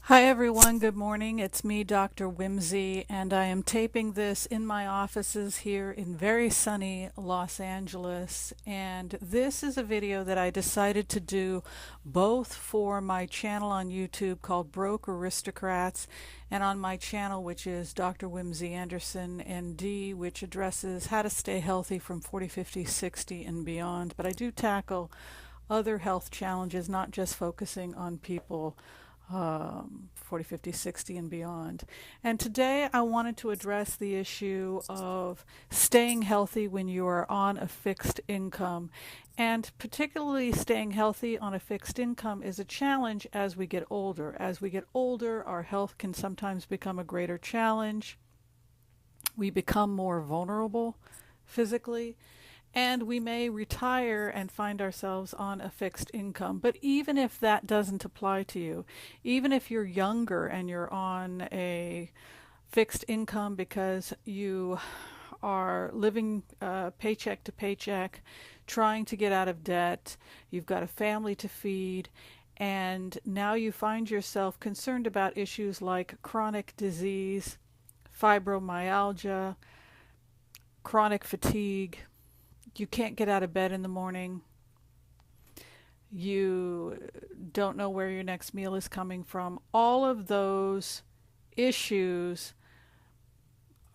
Hi everyone, good morning. It's me, Dr. Whimsy, and I am taping this in my offices here in very sunny Los Angeles. And this is a video that I decided to do both for my channel on YouTube called Broke Aristocrats and on my channel, which is Dr. Whimsy Anderson ND, which addresses how to stay healthy from 40, 50, 60 and beyond. But I do tackle other health challenges, not just focusing on people 40, 50, 60 and beyond. And today I wanted to address the issue of staying healthy when you are on a fixed income. And particularly staying healthy on a fixed income is a challenge as we get older. As we get older, our health can sometimes become a greater challenge. We become more vulnerable physically, and we may retire and find ourselves on a fixed income. But even if that doesn't apply to you, even if you're younger and you're on a fixed income because you are living paycheck to paycheck, trying to get out of debt, you've got a family to feed, and now you find yourself concerned about issues like chronic disease, fibromyalgia, chronic fatigue, you can't get out of bed in the morning, you don't know where your next meal is coming from. All of those issues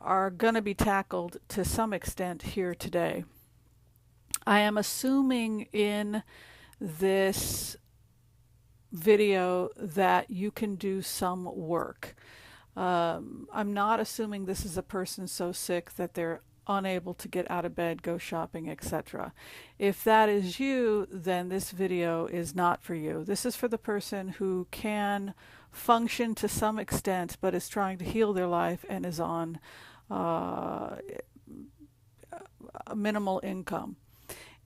are going to be tackled to some extent here today. I am assuming in this video that you can do some work. I'm not assuming this is a person so sick that they're unable to get out of bed, go shopping, etc. If that is you, then this video is not for you. This is for the person who can function to some extent but is trying to heal their life and is on a minimal income.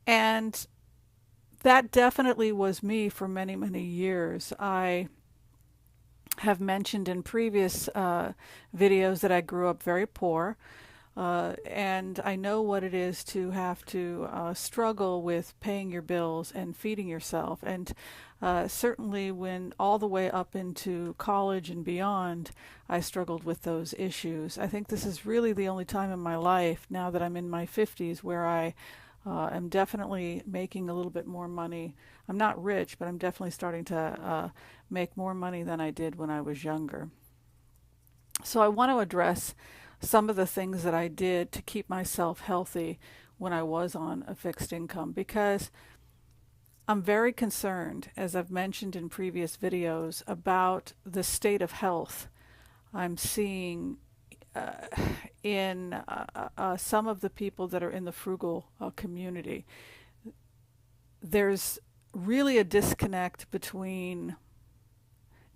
And that definitely was me for many, many years. I have mentioned in previous videos that I grew up very poor. And I know what it is to have to struggle with paying your bills and feeding yourself. And certainly when all the way up into college and beyond, I struggled with those issues. I think this is really the only time in my life, now that I'm in my 50s, where I am definitely making a little bit more money. I'm not rich, but I'm definitely starting to make more money than I did when I was younger. So I want to address some of the things that I did to keep myself healthy when I was on a fixed income, because I'm very concerned, as I've mentioned in previous videos, about the state of health I'm seeing in some of the people that are in the frugal community. There's really a disconnect between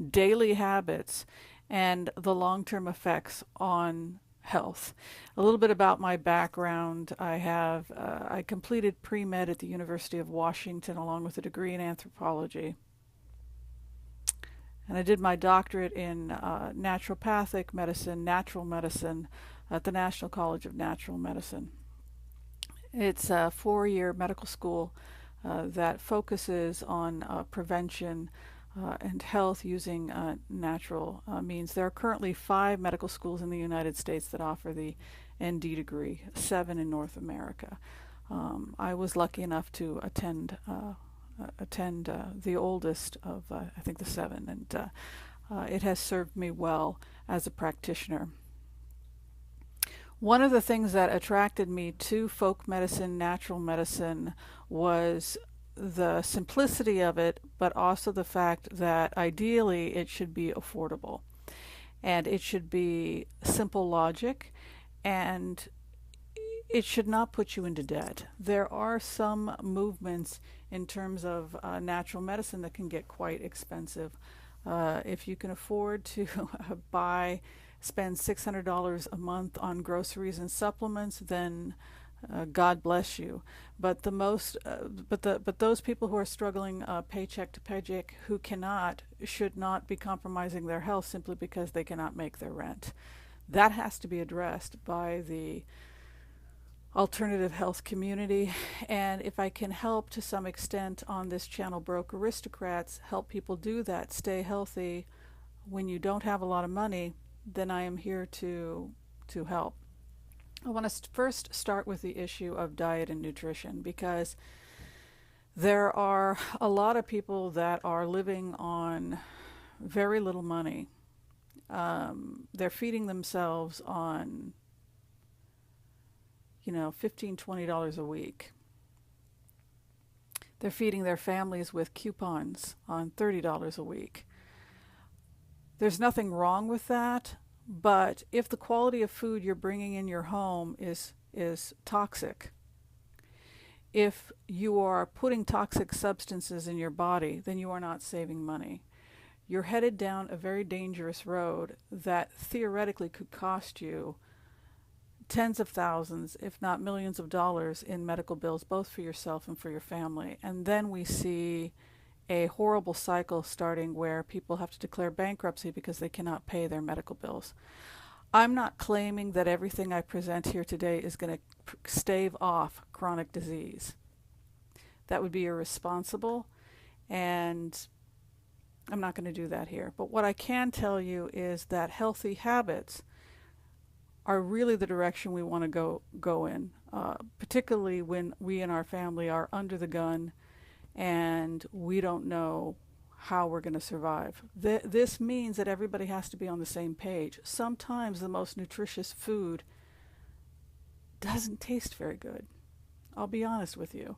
daily habits and the long-term effects on health. A little bit about my background. I completed pre-med at the University of Washington along with a degree in anthropology. And I did my doctorate in naturopathic medicine, natural medicine at the National College of Natural Medicine. It's a 4-year medical school that focuses on prevention and health using natural means. There are currently 5 medical schools in the United States that offer the ND degree, 7 in North America. I was lucky enough to attend the oldest of, I think, the 7, and it has served me well as a practitioner. One of the things that attracted me to folk medicine, natural medicine, was the simplicity of it, but also the fact that ideally it should be affordable and it should be simple logic, and it should not put you into debt. There are some movements in terms of natural medicine that can get quite expensive. If you can afford to spend $600 a month on groceries and supplements, then God bless you. But those people who are struggling paycheck to paycheck, who should not be compromising their health simply because they cannot make their rent. That has to be addressed by the alternative health community. And if I can help to some extent on this channel, Broke Aristocrats, help people do that, stay healthy when you don't have a lot of money, then I am here to help. I want to first start with the issue of diet and nutrition, because there are a lot of people that are living on very little money. They're feeding themselves on, $15, $20 a week. They're feeding their families with coupons on $30 a week. There's nothing wrong with that, but if the quality of food you're bringing in your home is toxic, if you are putting toxic substances in your body, then you are not saving money. You're headed down a very dangerous road that theoretically could cost you tens of thousands, if not millions of dollars in medical bills, both for yourself and for your family. And then we see a horrible cycle starting where people have to declare bankruptcy because they cannot pay their medical bills. I'm not claiming that everything I present here today is going to stave off chronic disease. That would be irresponsible, and I'm not going to do that here. But what I can tell you is that healthy habits are really the direction we want to go in, particularly when we and our family are under the gun and we don't know how we're going to survive. This means that everybody has to be on the same page. Sometimes the most nutritious food doesn't taste very good. I'll be honest with you.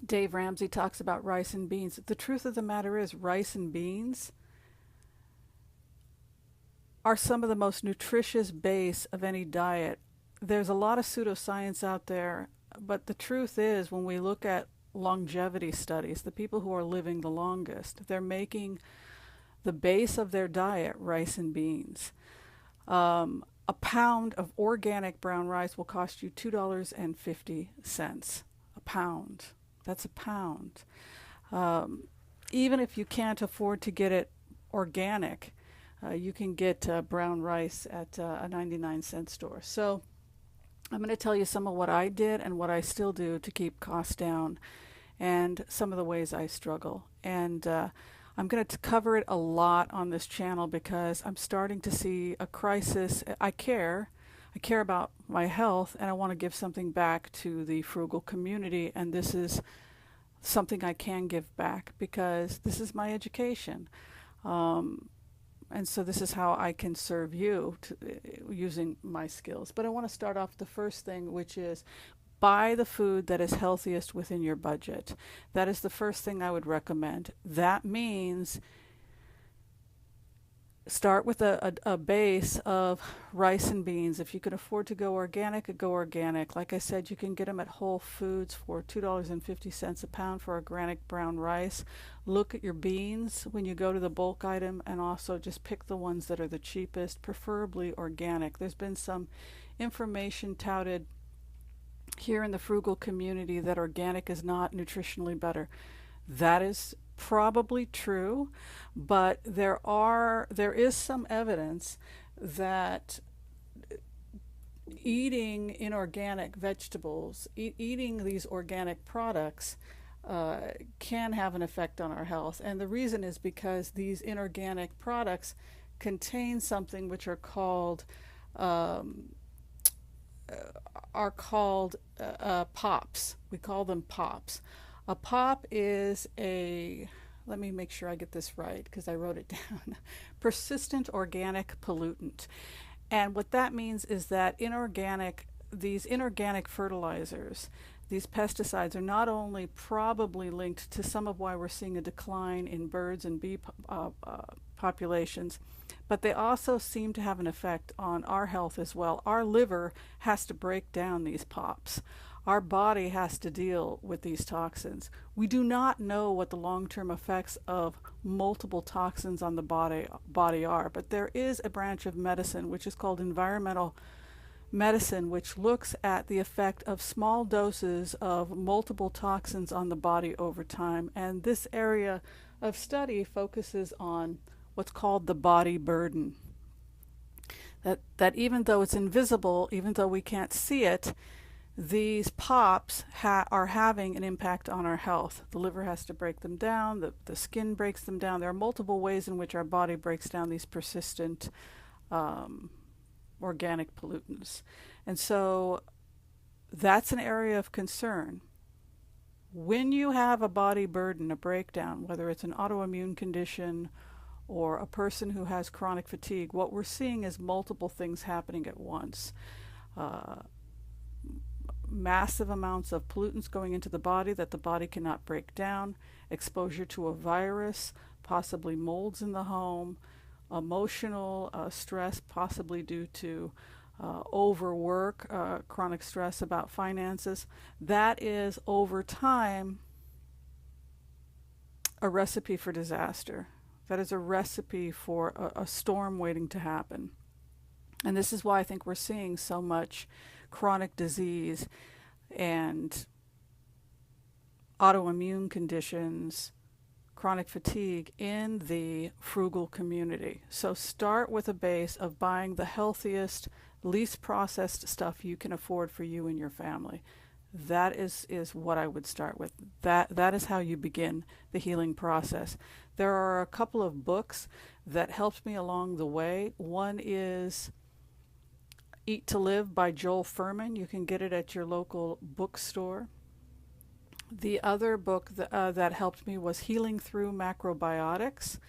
Dave Ramsey talks about rice and beans. The truth of the matter is, rice and beans are some of the most nutritious base of any diet. There's a lot of pseudoscience out there, but the truth is, when we look at longevity studies, the people who are living the longest, they're making the base of their diet rice and beans. A pound of organic brown rice will cost you $2.50 a pound. That's a pound. Even if you can't afford to get it organic, you can get brown rice at a 99-cent store. So I'm going to tell you some of what I did and what I still do to keep costs down, and some of the ways I struggle. And I'm going to cover it a lot on this channel because I'm starting to see a crisis. I care about my health, and I want to give something back to the frugal community, and this is something I can give back because this is my education. And so this is how I can serve you using my skills. But I want to start off the first thing, which is buy the food that is healthiest within your budget. That is the first thing I would recommend. That means start with a base of rice and beans. If you can afford to go organic, go organic. Like I said, you can get them at Whole Foods for $2.50 a pound for organic brown rice. Look at your beans when you go to the bulk item, and also just pick the ones that are the cheapest, preferably organic. There's been some information touted here in the frugal community that organic is not nutritionally better. That is probably true, but there is some evidence that eating inorganic vegetables, eating these organic products can have an effect on our health. And the reason is because these inorganic products contain something which are called POPs. We call them POPs. A POP is let me make sure I get this right because I wrote it down, persistent organic pollutant. And what that means is that these inorganic fertilizers, these pesticides, are not only probably linked to some of why we're seeing a decline in birds and bee populations, but they also seem to have an effect on our health as well. Our liver has to break down these POPs. Our body has to deal with these toxins. We do not know what the long-term effects of multiple toxins on the body are, but there is a branch of medicine which is called environmental medicine, which looks at the effect of small doses of multiple toxins on the body over time. And this area of study focuses on what's called the body burden. That even though it's invisible, even though we can't see it, these pops are having an impact on our health. The liver has to break them down, the skin breaks them down. There are multiple ways in which our body breaks down these persistent organic pollutants. And so that's an area of concern. When you have a body burden, a breakdown, whether it's an autoimmune condition or a person who has chronic fatigue, what we're seeing is multiple things happening at once. Massive amounts of pollutants going into the body that the body cannot break down, exposure to a virus, possibly molds in the home, emotional stress, possibly due to overwork, chronic stress about finances. That is, over time, a recipe for disaster. That is a recipe for a storm waiting to happen. And this is why I think we're seeing so much chronic disease and autoimmune conditions, chronic fatigue in the frugal community. So start with a base of buying the healthiest, least processed stuff you can afford for you and your family. That is what I would start with. That is how you begin the healing process. There are a couple of books that helped me along the way. One is Eat to Live by Joel Fuhrman. You can get it at your local bookstore. The other book that helped me was Healing Through Macrobiotics.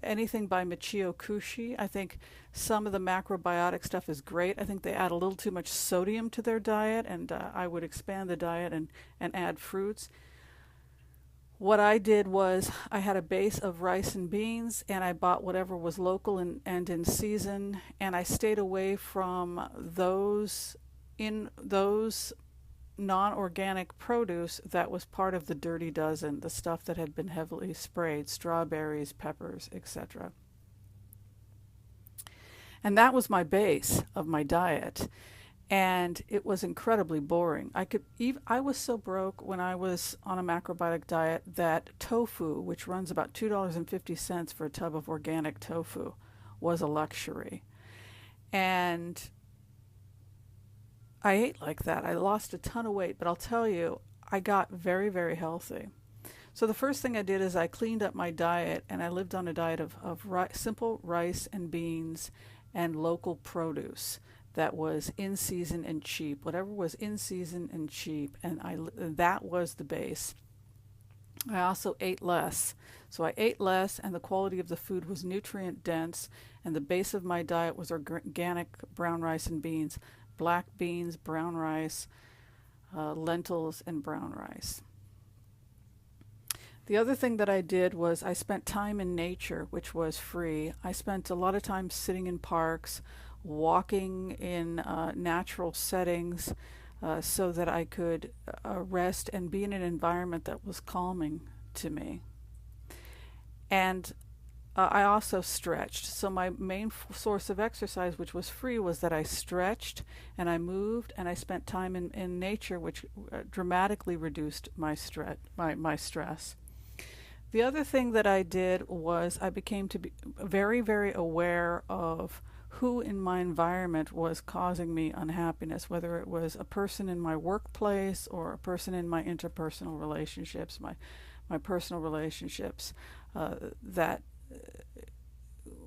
Anything by Michio Kushi. I think some of the macrobiotic stuff is great. I think they add a little too much sodium to their diet, and I would expand the diet and add fruits. What I did was I had a base of rice and beans, and I bought whatever was local and in season, and I stayed away from those non-organic produce that was part of the dirty dozen, the stuff that had been heavily sprayed, strawberries, peppers, etc. And that was my base of my diet. And it was incredibly boring. I was so broke when I was on a macrobiotic diet that tofu, which runs about $2.50 for a tub of organic tofu, was a luxury. And I ate like that. I lost a ton of weight, but I'll tell you, I got very, very healthy. So the first thing I did is I cleaned up my diet, and I lived on a diet of simple rice and beans and local produce that was in season and cheap. Whatever was in season and cheap, and that was the base. I also ate less. So I ate less, and the quality of the food was nutrient dense, and the base of my diet was organic brown rice and beans, black beans, brown rice, lentils, and brown rice. The other thing that I did was I spent time in nature, which was free. I spent a lot of time sitting in parks, walking in natural settings, so that I could rest and be in an environment that was calming to me. And I also stretched. So my main source of exercise, which was free, was that I stretched and I moved and I spent time in nature, which dramatically reduced my stress. The other thing that I did was I became to be very, very aware of who in my environment was causing me unhappiness, whether it was a person in my workplace or a person in my interpersonal relationships, my personal relationships, that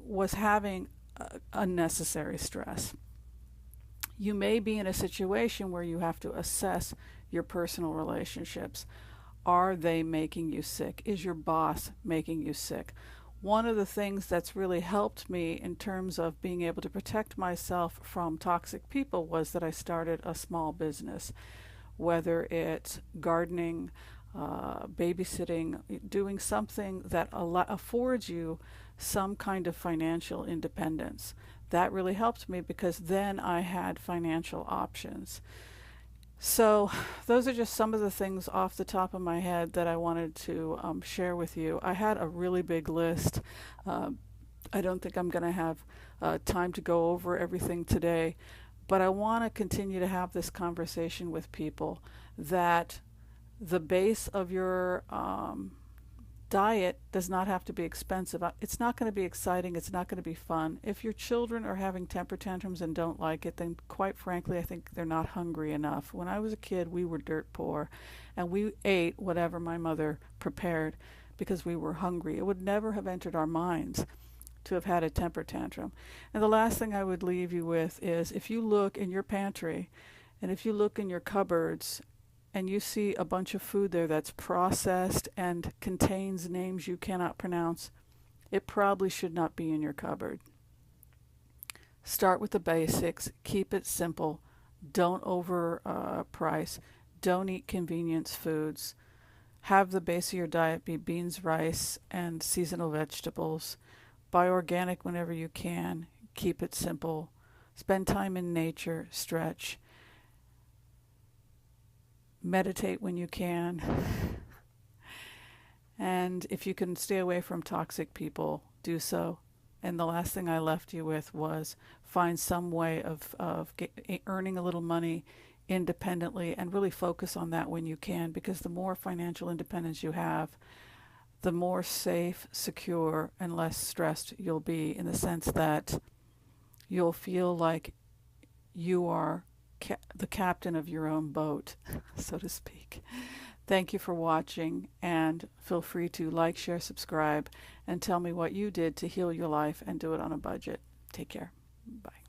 was having unnecessary stress. You may be in a situation where you have to assess your personal relationships. Are they making you sick? Is your boss making you sick? One of the things that's really helped me in terms of being able to protect myself from toxic people was that I started a small business, whether it's gardening, babysitting, doing something that affords you some kind of financial independence. That really helped me because then I had financial options. So those are just some of the things off the top of my head that I wanted to share with you. I had a really big list. I don't think I'm going to have time to go over everything today, but I want to continue to have this conversation with people that the base of your Diet does not have to be expensive. It's not going to be exciting. It's not going to be fun. If your children are having temper tantrums and don't like it, then quite frankly, I think they're not hungry enough. When I was a kid, we were dirt poor, and we ate whatever my mother prepared because we were hungry. It would never have entered our minds to have had a temper tantrum. And the last thing I would leave you with is, if you look in your pantry and if you look in your cupboards and you see a bunch of food there that's processed and contains names you cannot pronounce, it probably should not be in your cupboard. Start with the basics. Keep it simple. Don't overprice. Don't eat convenience foods. Have the base of your diet be beans, rice, and seasonal vegetables. Buy organic whenever you can. Keep it simple. Spend time in nature. Stretch. Meditate when you can. And if you can stay away from toxic people, do so. And the last thing I left you with was find some way of earning a little money independently, and really focus on that when you can, because the more financial independence you have, the more safe, secure, and less stressed you'll be, in the sense that you'll feel like you are the captain of your own boat, so to speak. Thank you for watching, and feel free to like, share, subscribe, and tell me what you did to heal your life and do it on a budget. Take care. Bye.